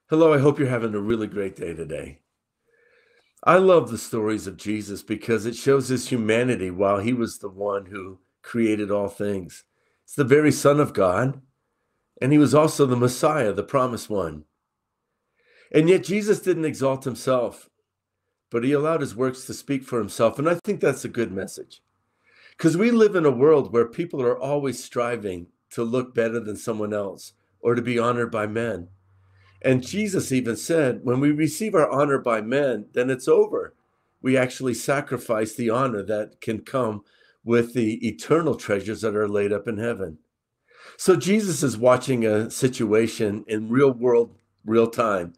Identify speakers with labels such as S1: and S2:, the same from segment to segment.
S1: Hello, I hope you're having a really great day today. I love the stories of Jesus because it shows his humanity while he was the one who created all things. It's the very Son of God, and he was also the Messiah, the promised one. And yet Jesus didn't exalt himself, but he allowed his works to speak for himself. And I think that's a good message because we live in a world where people are always striving to look better than someone else or to be honored by men. And Jesus even said, when we receive our honor by men, then it's over. We actually sacrifice the honor that can come with the eternal treasures that are laid up in heaven. So Jesus is watching a situation in real world, real time.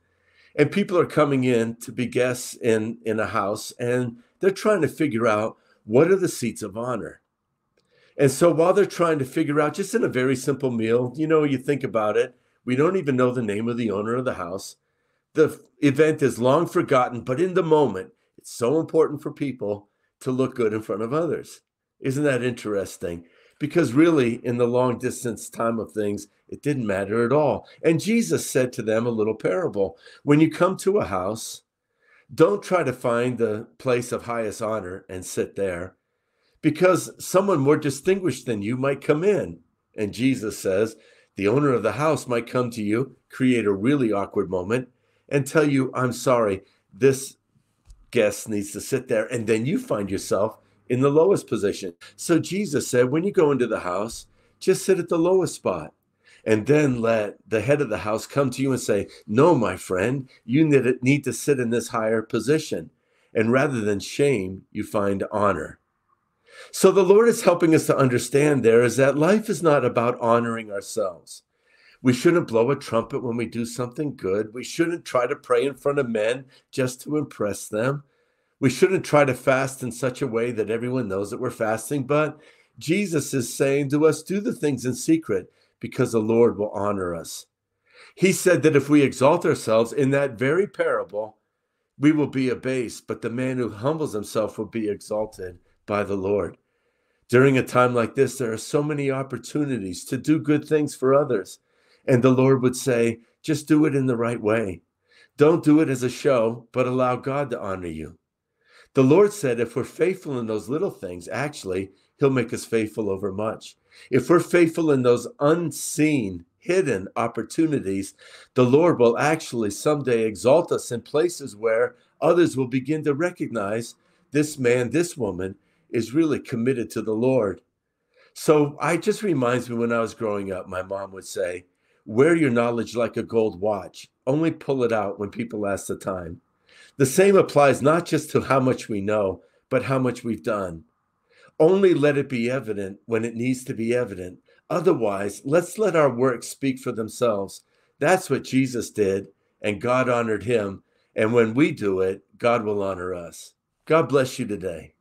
S1: And people are coming in to be guests in a house, and they're trying to figure out what are the seats of honor. And so while they're trying to figure out, just in a very simple meal, you think about it, we don't even know the name of the owner of the house. The event is long forgotten, but in the moment, it's so important for people to look good in front of others. Isn't that interesting? Because really, in the long distance time of things, it didn't matter at all. And Jesus said to them a little parable. When you come to a house, don't try to find the place of highest honor and sit there, because someone more distinguished than you might come in. And Jesus says, the owner of the house might come to you, create a really awkward moment, and tell you, I'm sorry, this guest needs to sit there. And then you find yourself in the lowest position. So Jesus said, when you go into the house, just sit at the lowest spot. And then let the head of the house come to you and say, no, my friend, you need to sit in this higher position. And rather than shame, you find honor. So the Lord is helping us to understand there is that life is not about honoring ourselves. We shouldn't blow a trumpet when we do something good. We shouldn't try to pray in front of men just to impress them. We shouldn't try to fast in such a way that everyone knows that we're fasting. But Jesus is saying to us, do the things in secret because the Lord will honor us. He said that if we exalt ourselves in that very parable, we will be abased, but the man who humbles himself will be exalted by the Lord. During a time like this, there are so many opportunities to do good things for others. And the Lord would say, just do it in the right way. Don't do it as a show, but allow God to honor you. The Lord said, if we're faithful in those little things, actually, he'll make us faithful over much. If we're faithful in those unseen, hidden opportunities, the Lord will actually someday exalt us in places where others will begin to recognize this man, this woman is really committed to the Lord. So it just reminds me when I was growing up, my mom would say, wear your knowledge like a gold watch. Only pull it out when people ask the time. The same applies not just to how much we know, but how much we've done. Only let it be evident when it needs to be evident. Otherwise, let's let our works speak for themselves. That's what Jesus did, and God honored him. And when we do it, God will honor us. God bless you today.